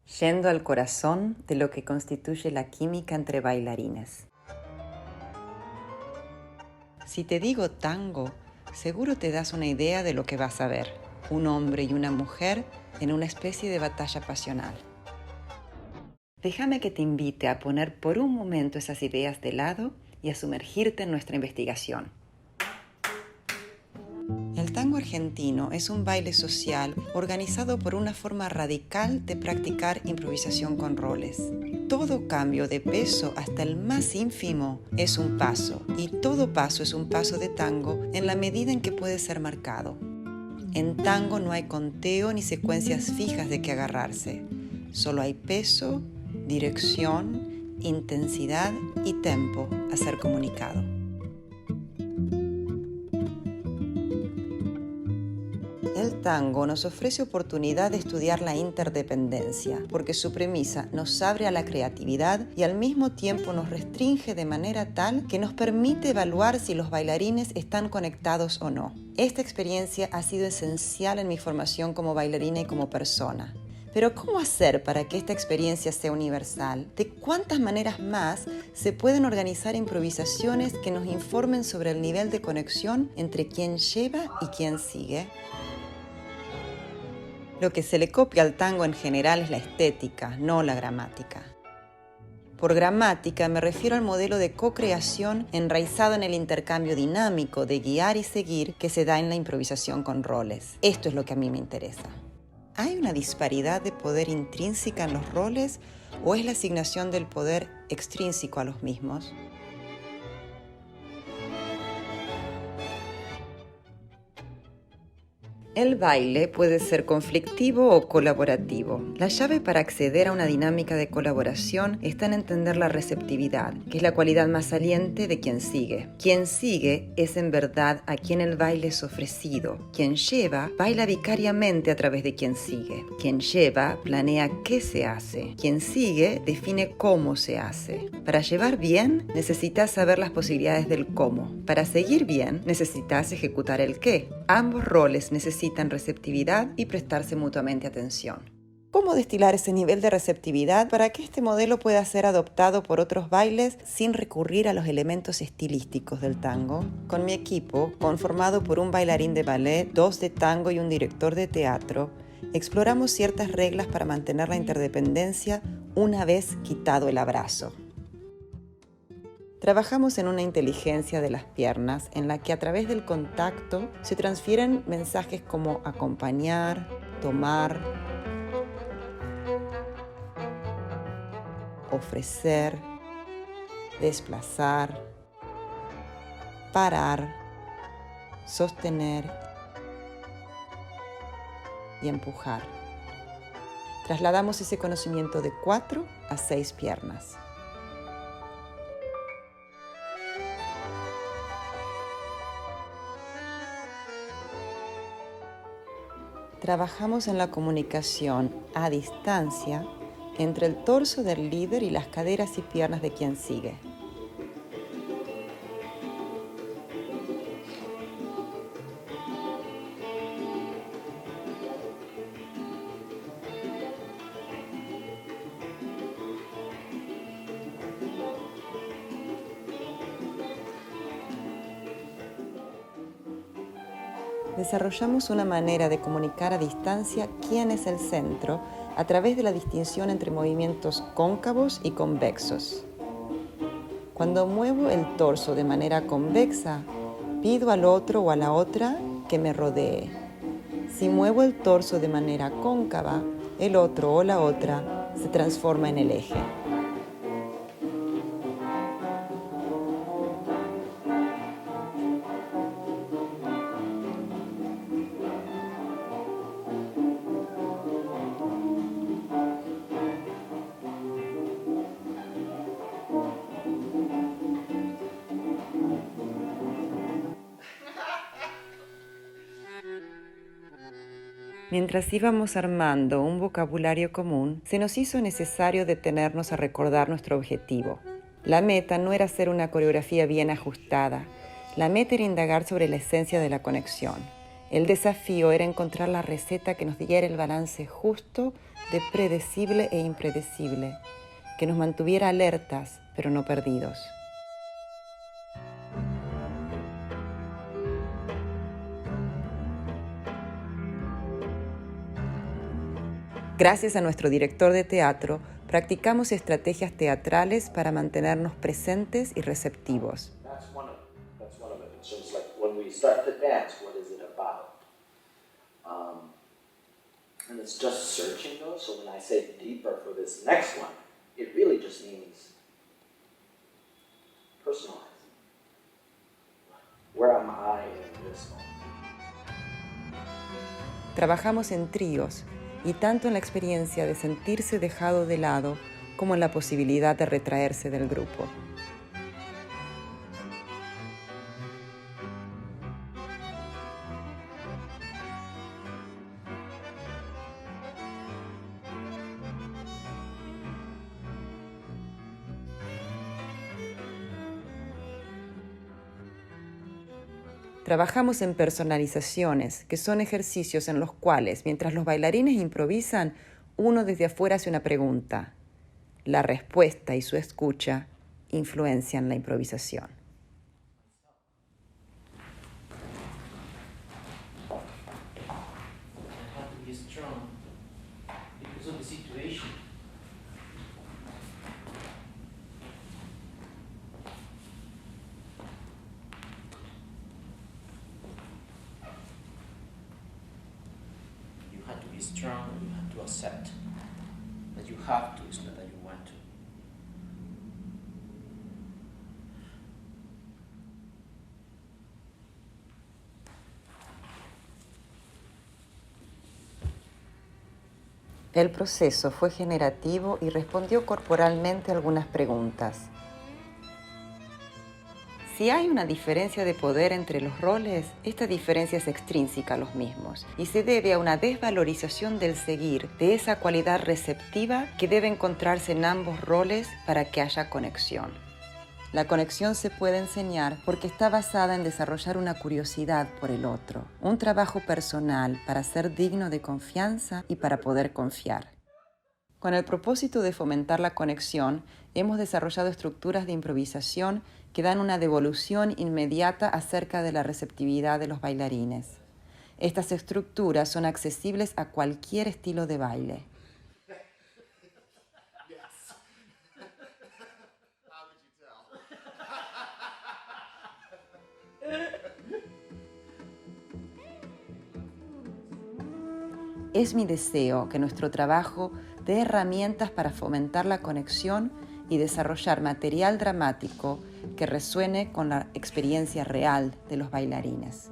Yendo al corazón de lo que constituye la química entre bailarines. Si te digo tango, seguro te das una idea de lo que vas a ver: un hombre y una mujer en una especie de batalla pasional. Déjame que te invite a poner por un momento esas ideas de lado y a sumergirte en nuestra investigación. El tango argentino es un baile social organizado por una forma radical de practicar improvisación con roles. Todo cambio de peso, hasta el más ínfimo, es un paso, y todo paso es un paso de tango en la medida en que puede ser marcado. En tango no hay conteo ni secuencias fijas de que agarrarse. Solo hay peso, dirección, intensidad y tempo a ser comunicado. El tango nos ofrece oportunidad de estudiar la interdependencia, porque su premisa nos abre a la creatividad y al mismo tiempo nos restringe de manera tal que nos permite evaluar si los bailarines están conectados o no. Esta experiencia ha sido esencial en mi formación como bailarina y como persona. Pero ¿cómo hacer para que esta experiencia sea universal? ¿De cuántas maneras más se pueden organizar improvisaciones que nos informen sobre el nivel de conexión entre quien lleva y quien sigue? Lo que se le copia al tango en general es la estética, no la gramática. Por gramática me refiero al modelo de co-creación enraizado en el intercambio dinámico de guiar y seguir que se da en la improvisación con roles. Esto es lo que a mí me interesa. ¿Hay una disparidad de poder intrínseca en los roles o es la asignación del poder extrínseco a los mismos? El baile puede ser conflictivo o colaborativo. La llave para acceder a una dinámica de colaboración está en entender la receptividad, que es la cualidad más saliente de quien sigue. Quien sigue es en verdad a quien el baile es ofrecido. Quien lleva baila vicariamente a través de quien sigue. Quien lleva planea qué se hace. Quien sigue define cómo se hace. Para llevar bien, necesitas saber las posibilidades del cómo. Para seguir bien, necesitas ejecutar el qué. Ambos roles necesitan receptividad y prestarse mutuamente atención. ¿Cómo destilar ese nivel de receptividad para que este modelo pueda ser adoptado por otros bailes sin recurrir a los elementos estilísticos del tango? Con mi equipo, conformado por un bailarín de ballet, 2 de tango y un director de teatro, exploramos ciertas reglas para mantener la interdependencia una vez quitado el abrazo. Trabajamos en una inteligencia de las piernas en la que a través del contacto se transfieren mensajes como acompañar, tomar, ofrecer, desplazar, parar, sostener y empujar. Trasladamos ese conocimiento de 4 a 6 piernas. Trabajamos en la comunicación a distancia entre el torso del líder y las caderas y piernas de quien sigue. Desarrollamos una manera de comunicar a distancia quién es el centro a través de la distinción entre movimientos cóncavos y convexos. Cuando muevo el torso de manera convexa, pido al otro o a la otra que me rodee. Si muevo el torso de manera cóncava, el otro o la otra se transforma en el eje. Mientras íbamos armando un vocabulario común, se nos hizo necesario detenernos a recordar nuestro objetivo. La meta no era hacer una coreografía bien ajustada. La meta era indagar sobre la esencia de la conexión. El desafío era encontrar la receta que nos diera el balance justo de predecible e impredecible, que nos mantuviera alertas, pero no perdidos. Gracias a nuestro director de teatro, practicamos estrategias teatrales para mantenernos presentes y receptivos. That's one of it. So it's like when we start to dance, what is it about? And it's just searching those. So when I say deeper for this next one, it really just means personalizing. Where am I in this moment? Trabajamos en tríos y tanto en la experiencia de sentirse dejado de lado como en la posibilidad de retraerse del grupo. Trabajamos en personalizaciones, que son ejercicios en los cuales, mientras los bailarines improvisan, uno desde afuera hace una pregunta. La respuesta y su escucha influencian la improvisación. I have to be strong because of the situation. You have to be strong, you have to accept that you have to, it's not that you want to. El proceso fue generativo y respondió corporalmente a algunas preguntas. Si hay una diferencia de poder entre los roles, esta diferencia es extrínseca a los mismos y se debe a una desvalorización del seguir, de esa cualidad receptiva que debe encontrarse en ambos roles para que haya conexión. La conexión se puede enseñar porque está basada en desarrollar una curiosidad por el otro, un trabajo personal para ser digno de confianza y para poder confiar. Con el propósito de fomentar la conexión, hemos desarrollado estructuras de improvisación que dan una devolución inmediata acerca de la receptividad de los bailarines. Estas estructuras son accesibles a cualquier estilo de baile. Es mi deseo que nuestro trabajo dé herramientas para fomentar la conexión y desarrollar material dramático que resuene con la experiencia real de los bailarines.